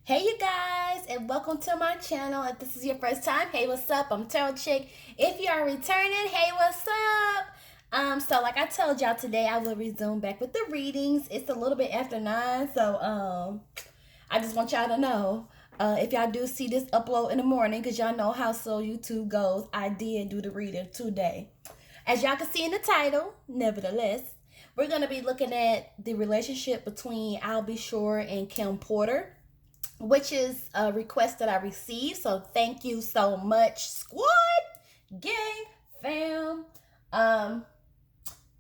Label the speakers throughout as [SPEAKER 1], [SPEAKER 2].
[SPEAKER 1] Hey you guys, and welcome to my channel. If this is your first time, hey, what's up? I'm ImTarotChick. If you are returning, hey, what's up? So like I told y'all today, I will resume back with the readings. It's a little bit after 9, so I just want y'all to know, if y'all do see this upload in the morning, because y'all know how slow YouTube goes, I did do the reading today. As y'all can see in the title, nevertheless, we're going to be looking at the relationship between I'll Be Sure and Kim Porter, which is a request that I received. So thank you so much, squad, gang, fam.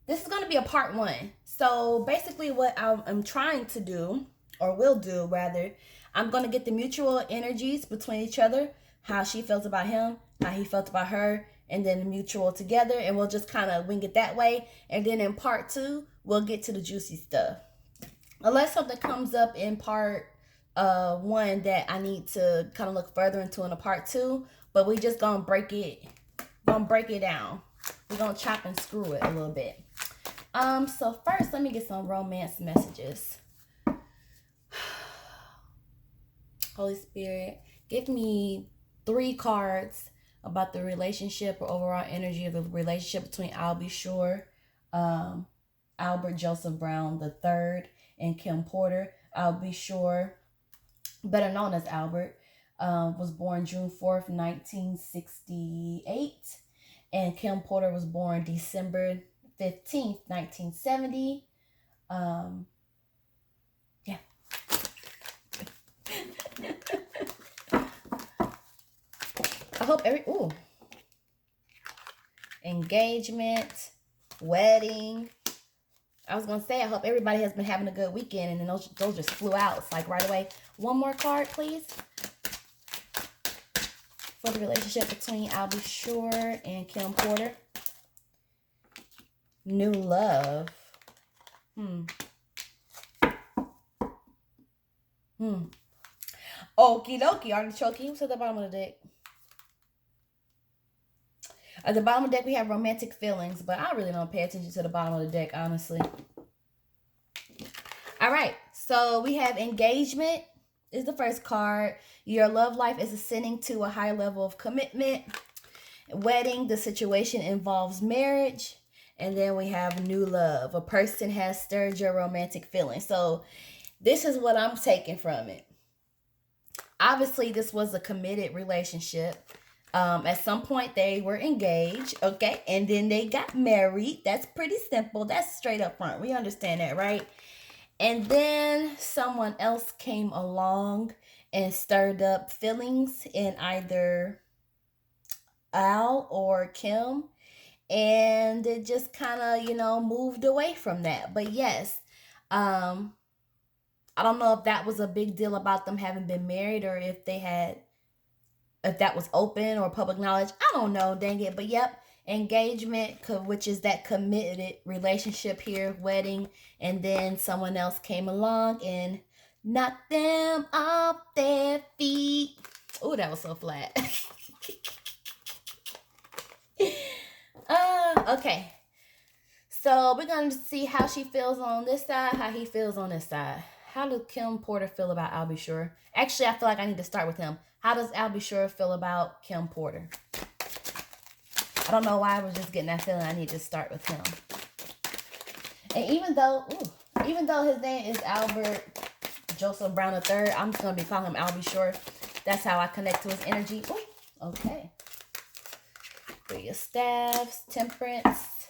[SPEAKER 1] This is going to be a part 1. So basically what I'm trying to do, or will do rather, I'm going to get the mutual energies between each other, how she feels about him, how he felt about her, and then the mutual together, and we'll just kind of wing it that way. And then in part 2, we'll get to the juicy stuff. Unless something comes up in part 1 that I need to kind of look further into in a part 2, but we just gonna break it down. We're gonna chop and screw it a little bit. So first, let me get some romance messages. Holy Spirit, give me 3 cards about the relationship or overall energy of the relationship between I'll Be Sure, Albert Joseph Brown III, and Kim Porter. I'll Be Sure, better known as Albert, was born June 4th, 1968. And Kim Porter was born December 15th, 1970. Yeah. I hope engagement, wedding. I was going to say, I hope everybody has been having a good weekend, and then those just flew out. It's like right away. One more card, please. For the relationship between I'll Be Sure and Kim Porter. New love. Okie dokie. Artichoke. Who's at the bottom of the deck? At the bottom of the deck, we have romantic feelings, but I really don't pay attention to the bottom of the deck, honestly. All right, so we have engagement is the first card. Your love life is ascending to a high level of commitment. Wedding, the situation involves marriage. And then we have new love. A person has stirred your romantic feelings. So this is what I'm taking from it. Obviously, this was a committed relationship. At some point, they were engaged, okay? And then they got married. That's pretty simple. That's straight up front. We understand that, right? And then someone else came along and stirred up feelings in either Al or Kim. And it just kind of, moved away from that. But yes, I don't know if that was a big deal about them having been married, or if that was open or public knowledge. I don't know, dang it. But yep, engagement, which is that committed relationship here, wedding, and then someone else came along and knocked them off their feet. Oh, that was so flat. Okay. So we're going to see how she feels on this side, how he feels on this side. How does Kim Porter feel about I'll Be Sure? Actually, I feel like I need to start with him. How does I'll Be Sure feel about Kim Porter? I don't know why I was just getting that feeling I need to start with him. And even though his name is Albert Joseph Brown III, I'm just going to be calling him I'll Be Sure. That's how I connect to his energy. Ooh, okay. 3 of Staves, Temperance.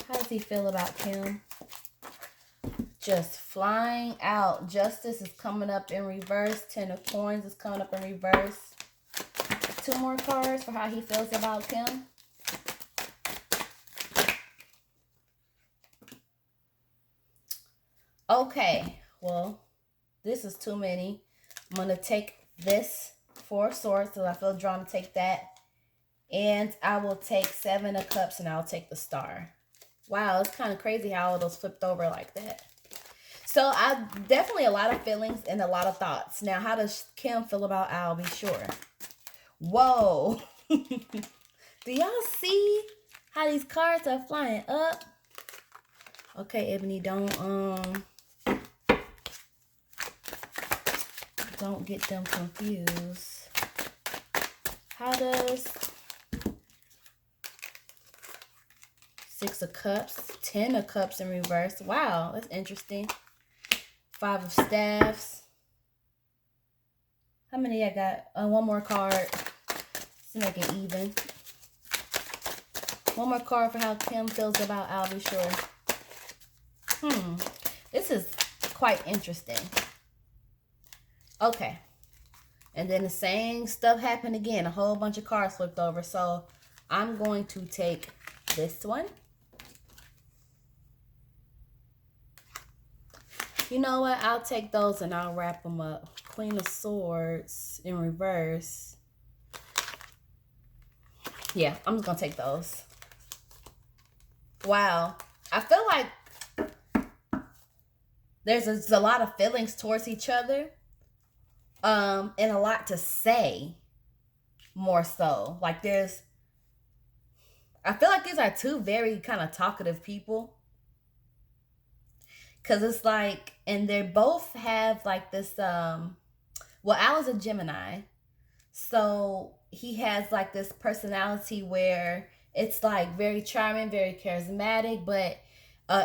[SPEAKER 1] How does he feel about Kim? Just flying out. Justice is coming up in reverse. 10 of Coins is coming up in reverse. 2 more cards for how he feels about Kim. Okay, well, this is too many. I'm going to take this 4 of Swords, so I feel drawn to take that. And I will take 7 of Cups, and I'll take the Star. Wow, it's kind of crazy how all those flipped over like that. So I definitely a lot of feelings and a lot of thoughts. Now, how does Kim feel about I'll Be Sure? Whoa. Do y'all see how these cards are flying up? Okay, Ebony, don't don't get them confused. How does Six of Cups, 10 of Cups in reverse? Wow, that's interesting. 5 of Staffs. How many I got? One more card. See if I can even. One more card for how Kim feels about I'll be sure. This is quite interesting. Okay. And then the same stuff happened again. A whole bunch of cards flipped over. So I'm going to take this one. You know what? I'll take those and I'll wrap them up. Queen of Swords in reverse. Yeah, I'm just going to take those. Wow. I feel like there's a lot of feelings towards each other. And a lot to say more so. Like I feel like these are two very kind of talkative people. Because it's like, and they both have like this, well, Al is a Gemini. So he has like this personality where it's like very charming, very charismatic, but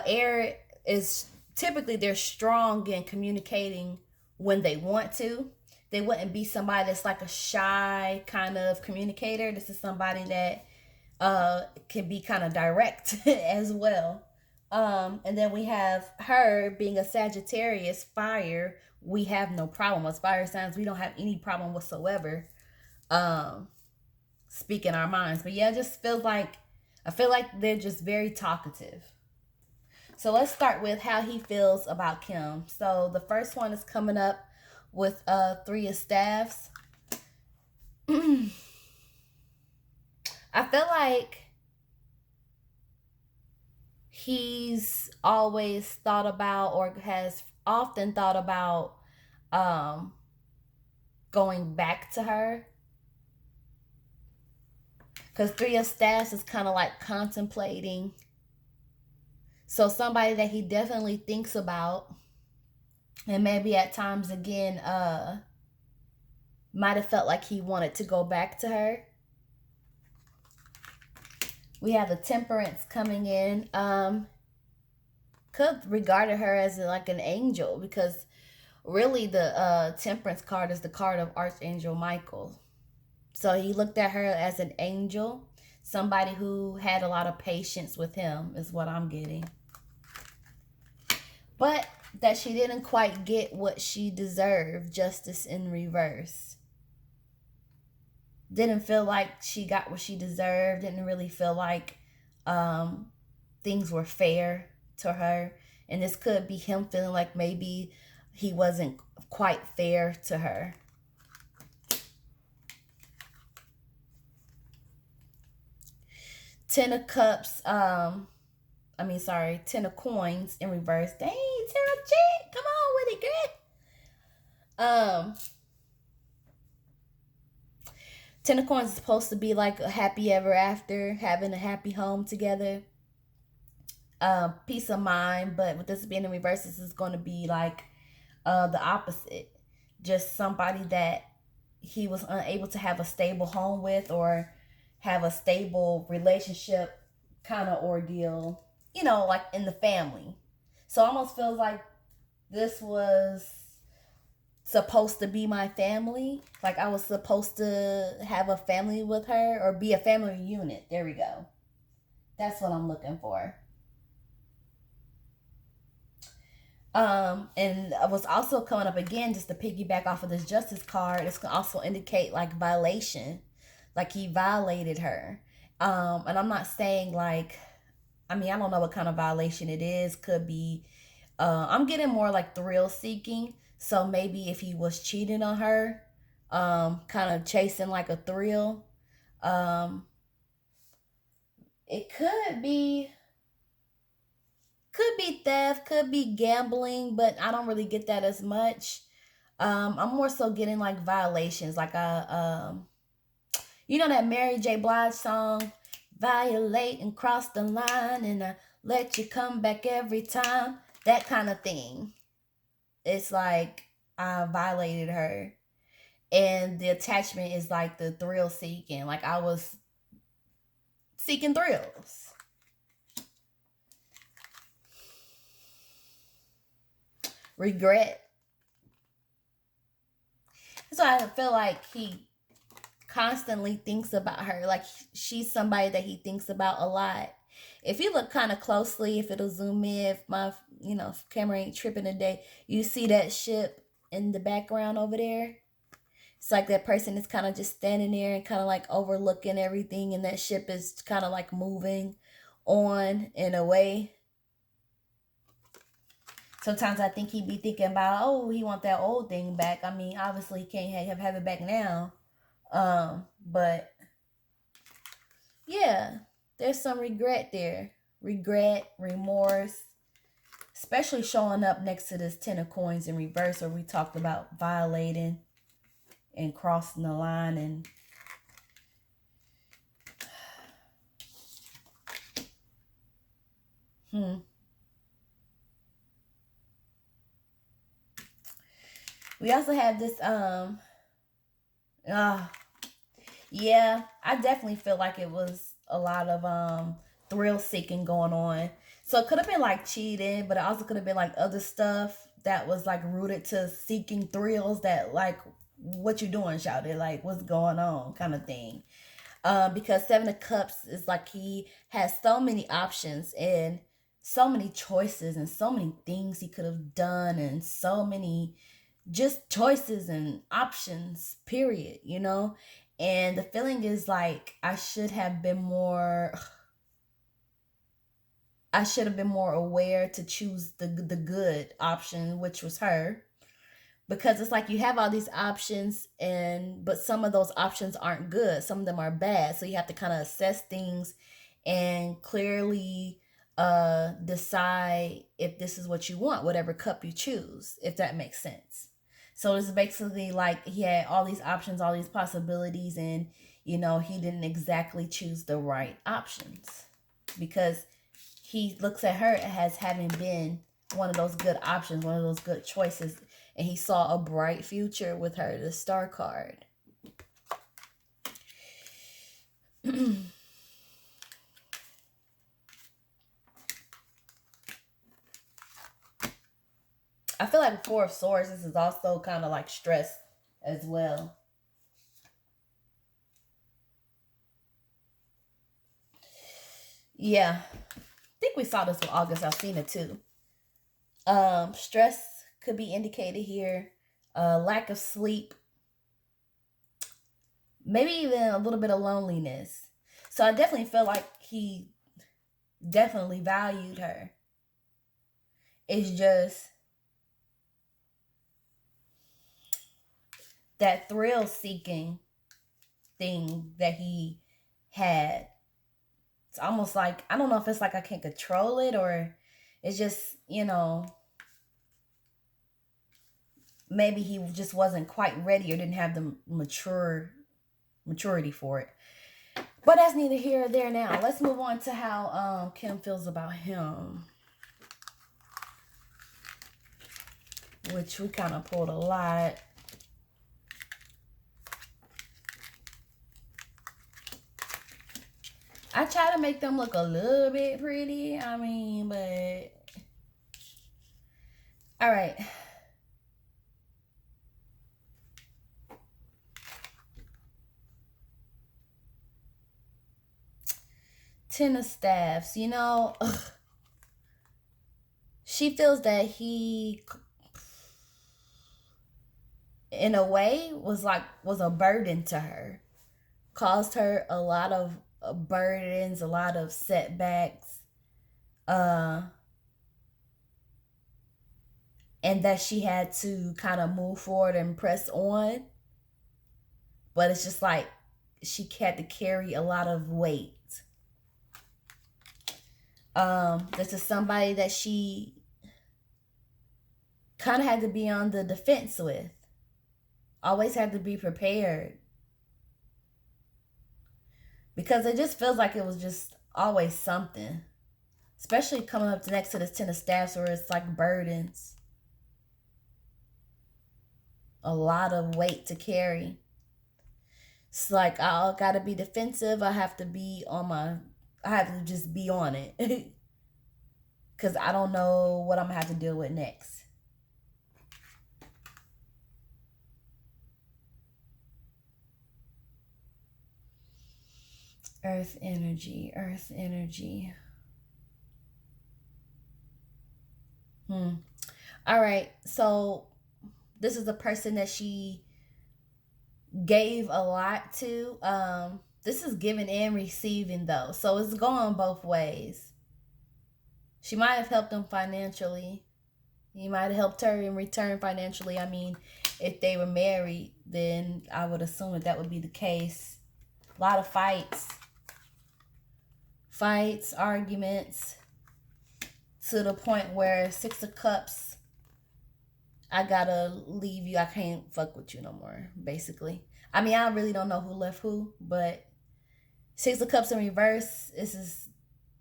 [SPEAKER 1] Air is typically, they're strong in communicating when they want to. They wouldn't be somebody that's like a shy kind of communicator. This is somebody that can be kind of direct as well. And then we have her being a Sagittarius, fire. We have no problem. As fire signs, we don't have any problem whatsoever speaking our minds. But yeah, it just feels like, I feel like they're just very talkative. So let's start with how he feels about Kim. So the first one is coming up with 3 of Staffs. I feel like he's always thought about, or has often thought about, going back to her. Because 3 of Staffs is kind of like contemplating. So somebody that he definitely thinks about. And maybe at times again, might have felt like he wanted to go back to her. We have the Temperance coming in. Could regarded her as like an angel, because really the Temperance card is the card of Archangel Michael. So he looked at her as an angel, somebody who had a lot of patience with him is what I'm getting. But that she didn't quite get what she deserved, justice in reverse. Didn't feel like she got what she deserved. Didn't really feel like things were fair to her. And this could be him feeling like maybe he wasn't quite fair to her. Ten of Cups, 10 of Coins in reverse. Dang, TarotChick, come on with it, girl. 10 of Coins is supposed to be like a happy ever after, having a happy home together. Peace of mind, but with this being in reverse, this is going to be like the opposite. Just somebody that he was unable to have a stable home with, or have a stable relationship kind of ordeal, you know, like in the family. So it almost feels like this was supposed to be my family. Like I was supposed to have a family with her, or be a family unit. There we go. That's what I'm looking for. And I was also coming up again, just to piggyback off of this Justice card. It's gonna also indicate like violation. Like he violated her. And I'm not saying like, I don't know what kind of violation it is. Could be, I'm getting more like thrill seeking. So maybe if he was cheating on her, kind of chasing like a thrill, it could be theft, could be gambling, but I don't really get that as much. I'm more so getting like violations, like you know that Mary J. Blige song, violate and cross the line, and I let you come back every time. That kind of thing. It's like I violated her. And the attachment is like the thrill seeking. Like I was seeking thrills. Regret. So I feel like he constantly thinks about her. Like she's somebody that he thinks about a lot. If you look kind of closely, if it'll zoom in, if my if camera ain't tripping today, you see that ship in the background over there. It's like that person is kind of just standing there and kind of like overlooking everything, and that ship is kind of like moving on in a way. Sometimes I think he'd be thinking about, oh, he want that old thing back. I mean, obviously he can't have it back now. But yeah, there's some regret there. Regret, remorse, especially showing up next to this 10 of coins in reverse, where we talked about violating and crossing the line. And we also have this yeah, I definitely feel like it was a lot of thrill seeking going on. So it could have been like cheating, but it also could have been like other stuff that was like rooted to seeking thrills, that like, what you doing, shouted, like what's going on kind of thing. Because Seven of Cups is like he has so many options and so many choices and so many things he could have done, and so many just choices and options, period, And the feeling is like I should have been more aware to choose the good option, which was her. Because it's like you have all these options, but some of those options aren't good, some of them are bad, so you have to kind of assess things and clearly decide if this is what you want, whatever cup you choose, if that makes sense. So it's basically like he had all these options, all these possibilities, and he didn't exactly choose the right options, because he looks at her as having been one of those good options, one of those good choices, and he saw a bright future with her, the Star card. I feel like Four of Swords, this is also kind of like stress as well. Yeah. I think we saw this with August Alsina too. Stress could be indicated here. Lack of sleep. Maybe even a little bit of loneliness. So I definitely feel like he definitely valued her. It's just that thrill seeking thing that he had. It's almost like, I don't know if it's like I can't control it, or it's just, maybe he just wasn't quite ready or didn't have the maturity for it. But that's neither here or there now. Let's move on to how Kim feels about him, which we kind of pulled a lot. I try to make them look a little bit pretty. I mean, but all right. Ten of Staffs, she feels that he, in a way, was a burden to her, caused her a lot of burdens, a lot of setbacks, and that she had to kind of move forward and press on. But it's just like she had to carry a lot of weight. This is somebody that she kind of had to be on the defense with. Always had to be prepared. Because it just feels like it was just always something. Especially coming up next to this Ten of Staffs, where it's like burdens. a lot of weight to carry. It's like I gotta be defensive. I have to be on my. I have to just be on it because I don't know what I'm gonna have to deal with next. Earth energy. Earth energy. All right. So this is a person that she gave a lot to. This is giving and receiving though, so it's going both ways. She might have helped him financially. He might have helped her in return financially. I mean, if they were married, then I would assume that would be the case. A lot of fights, arguments, to the point where 6 of Cups, I gotta leave you. I can't fuck with you no more, basically. I mean, I really don't know who left who, but 6 of Cups in reverse, this is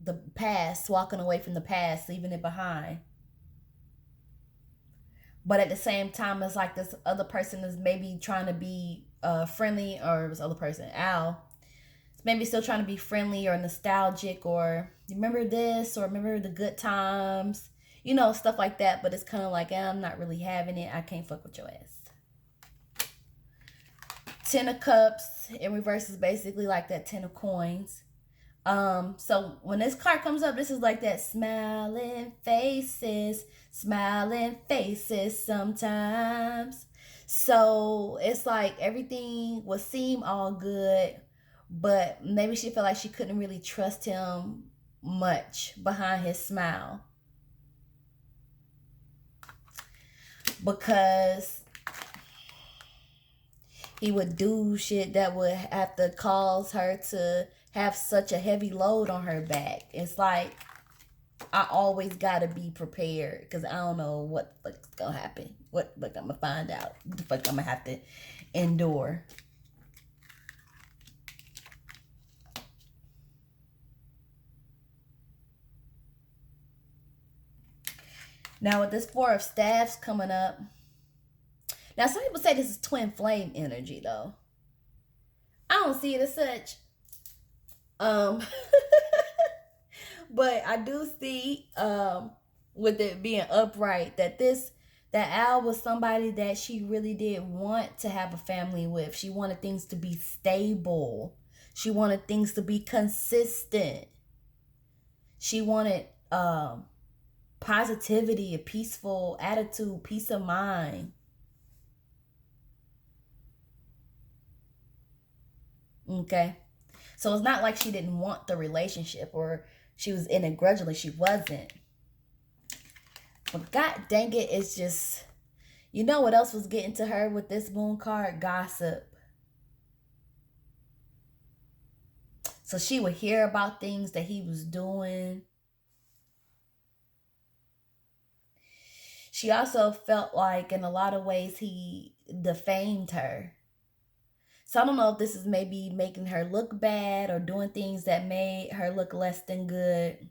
[SPEAKER 1] the past, walking away from the past, leaving it behind. But at the same time, it's like this other person is maybe trying to be friendly, or this other person, Al, is maybe still trying to be friendly or nostalgic, or remember this, or remember the good times, you know, stuff like that. But it's kind of like, I'm not really having it. I can't fuck with your ass. 10 of Cups in reverse is basically like that 10 of Coins. So when this card comes up, this is like that smiling faces sometimes. So it's like everything would seem all good, but maybe she felt like she couldn't really trust him much behind his smile, because he would do shit that would have to cause her to have such a heavy load on her back. It's like, I always gotta be prepared, because I don't know what the fuck's gonna happen. What I'm gonna find out. What the fuck I'm gonna have to endure. Now with this 4 of Staffs coming up. Now some people say this is twin flame energy though. I don't see it as such. But I do see with it being upright that Al was somebody that she really did want to have a family with. She wanted things to be stable. She wanted things to be consistent. She wanted positivity, a peaceful attitude, peace of mind. Okay. So it's not like she didn't want the relationship or she was in it grudgingly. She wasn't. But god dang it, it's just, you know what else was getting to her with this moon card? Gossip. So she would hear about things that he was doing. She also felt like in a lot of ways he defamed her. So I don't know if this is maybe making her look bad or doing things that made her look less than good.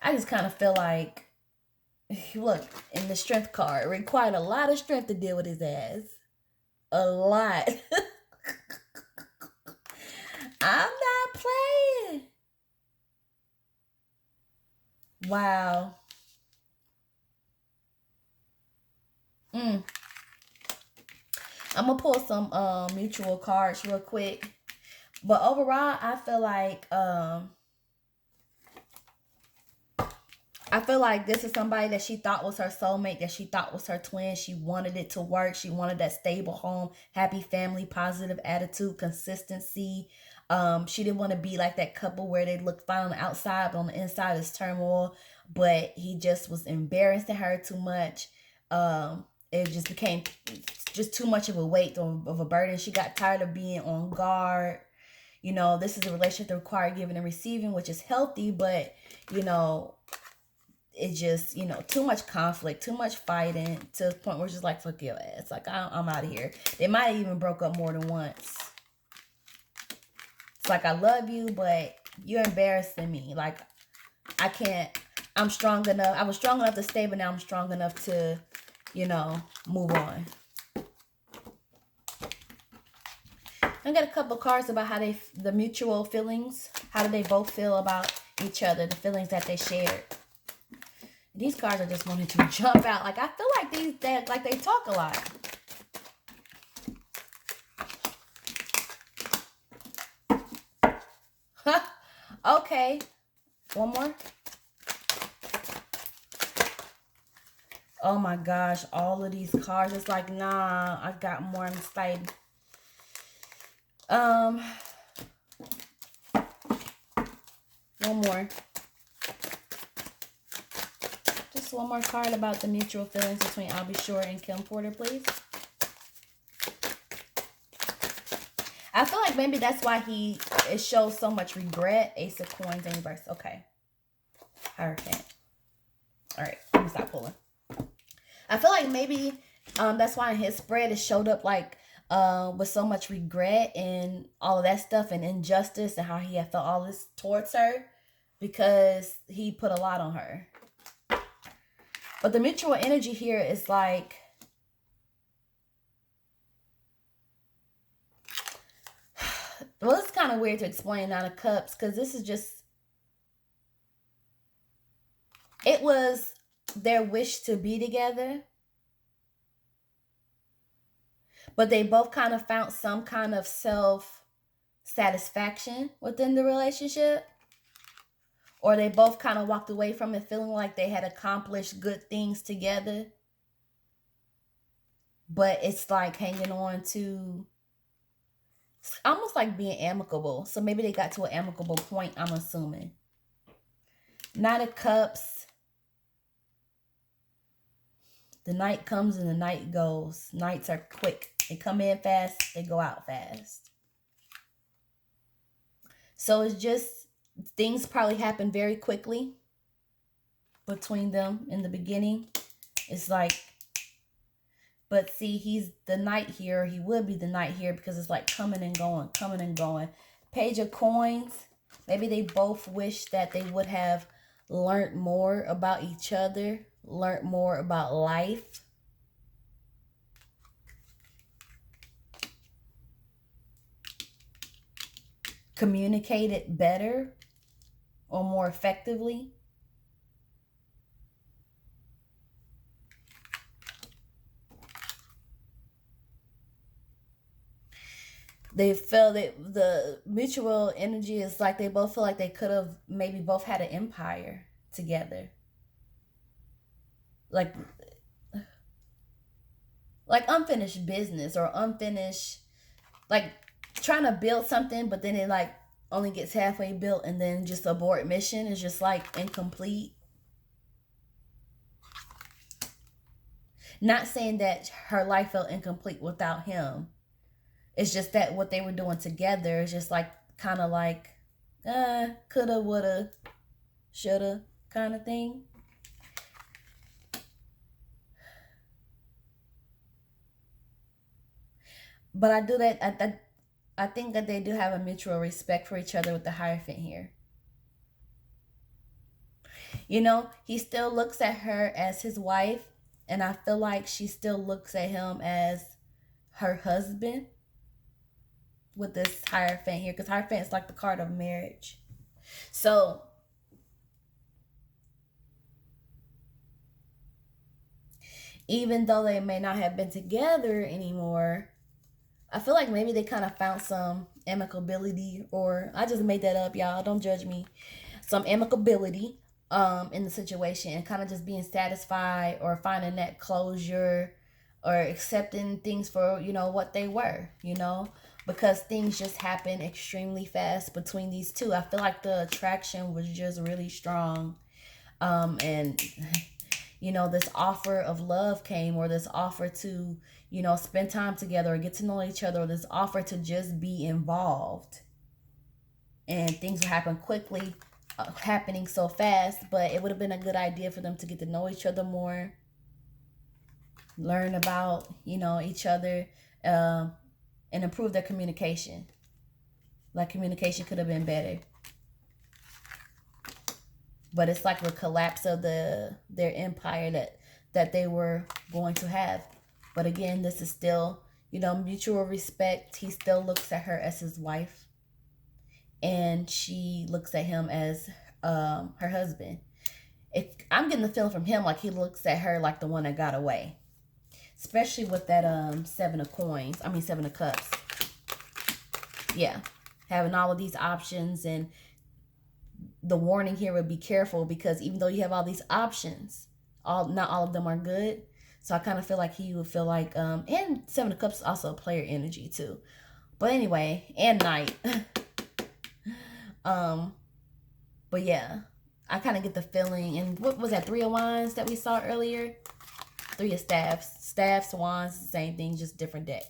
[SPEAKER 1] I just kind of feel like, look, in the strength card, it required a lot of strength to deal with his ass. A lot. I'm not playing. Wow. I'm gonna pull some mutual cards real quick. But overall, I feel like this is somebody that she thought was her soulmate, that she thought was her twin. She wanted it to work. She wanted that stable home, happy family, positive attitude, consistency. She didn't want to be like that couple where they look fine on the outside, but on the inside is turmoil. But he just was embarrassing her too much. It just became just too much of a weight, of a burden. She got tired of being on guard. You know, this is a relationship that requires giving and receiving, which is healthy, but, you know, it just, you know, too much conflict, too much fighting, to the point where it's just like, fuck your ass. Like, I'm out of here. They might have even broke up more than once. It's like, I love you, but you're embarrassing me. Like, I can't, I'm strong enough. I was strong enough to stay, but now I'm strong enough to you know, move on. I got a couple cards about how the mutual feelings. How do they both feel about each other? The feelings that they shared. These cards are just wanting to jump out. Like, I feel like they talk a lot. Okay. One more. Oh my gosh. All of these cards. It's like, nah, I got more. I'm excited. One more. Just one more card about the mutual feelings between Albie Shore and Kim Porter, please. I feel like maybe that's why it shows so much regret. Ace of Coins in reverse. Okay. Hierophant. All right. Let me stop pulling. I feel like maybe that's why in his spread it showed up like with so much regret and all of that stuff and injustice and how he had felt all this towards her because he put a lot on her. But the mutual energy here is like, well, it's kind of weird to explain Nine of Cups because this is just, it was their wish to be together. But they both kind of found some kind of self-satisfaction within the relationship. Or they both kind of walked away from it feeling like they had accomplished good things together. But it's like hanging on to, it's almost like being amicable. So maybe they got to an amicable point, I'm assuming. Knight of Cups. The night comes and the night goes. Nights are quick. They come in fast, they go out fast. So it's just, things probably happen very quickly between them in the beginning. It's like, but see, he's the knight here. He would be the knight here because it's like coming and going, coming and going. Page of Coins. Maybe they both wish that they would have learned more about each other, learned more about life. Communicated better or more effectively. They feel that the mutual energy is like they both feel like they could have maybe both had an empire together. Like unfinished business or unfinished, like trying to build something, but then it like only gets halfway built and then just abort mission is just like incomplete. Not saying that her life felt incomplete without him. It's just that what they were doing together is just like kind of like coulda, woulda, shoulda kind of thing. But I think that they do have a mutual respect for each other with the Hierophant here. You know, he still looks at her as his wife, and I feel like she still looks at him as her husband with this Hierophant here, because Hierophant is like the card of marriage. So even though they may not have been together anymore, I feel like maybe they kind of found some amicability, or I just made that up, y'all. Don't judge me. Some amicability in the situation and kind of just being satisfied or finding that closure or accepting things for, you know, what they were, you know, because things just happen extremely fast between these two. I feel like the attraction was just really strong. And you know, this offer of love came, or this offer to, you know, spend time together or get to know each other, or this offer to just be involved. And things will happen quickly, happening so fast, but it would have been a good idea for them to get to know each other more, learn about, you know, each other, and improve their communication. Like, communication could have been better. But it's like the collapse of their empire, that that they were going to have. But again, this is still, you know, mutual respect. He still looks at her as his wife, and she looks at him as her husband. If I'm getting the feeling from him like he looks at her like the one that got away, especially with that 7 of cups. Yeah, having all of these options, and the warning here would be careful, because even though you have all these options, not all of them are good. So I kind of feel like he would feel like, and 7 of Cups is also a player energy too. But anyway, and Knight. But yeah, I kind of get the feeling, and what was that, 3 of Wands that we saw earlier? 3 of Staffs. Staffs, Wands, same thing, just different deck.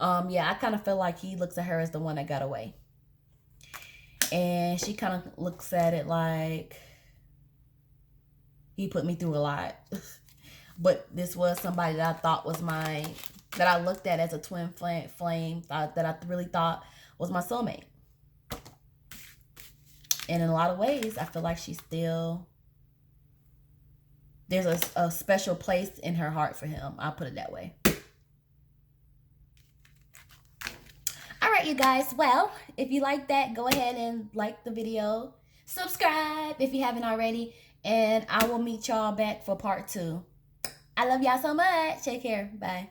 [SPEAKER 1] Yeah, I kind of feel like he looks at her as the one that got away. And she kind of looks at it like, he put me through a lot. But this was somebody that I thought was that I looked at as a twin flame, that I really thought was my soulmate. And in a lot of ways, I feel like there's a special place in her heart for him. I'll put it that way. All right, you guys. Well, if you like that, go ahead and like the video. Subscribe if you haven't already. And I will meet y'all back for part 2. I love y'all so much. Take care. Bye.